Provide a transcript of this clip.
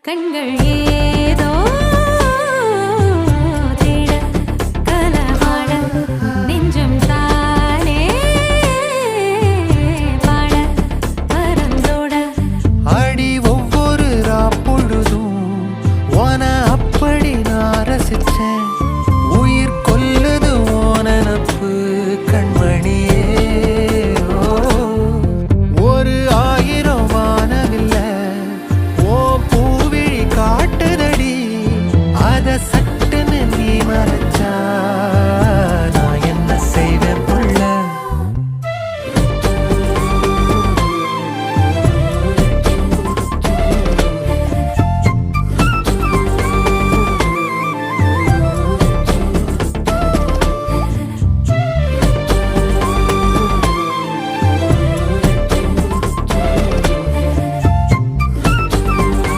கண்கள் ஏதோ தேட கலவாட நெஞ்சம் தானே பாட பரந்தோட அடி ஒவ்வொரு பொழுதும் ஓன அப்படி நான் ரசிச்சேன் உயிர் கொல்லுது ஓனப்பு கண்மணியே ஒரு 1000 வானவில்ல ஓ பூவிழி காட்டுதடி அத சட்டுன்னு நீ மறக்க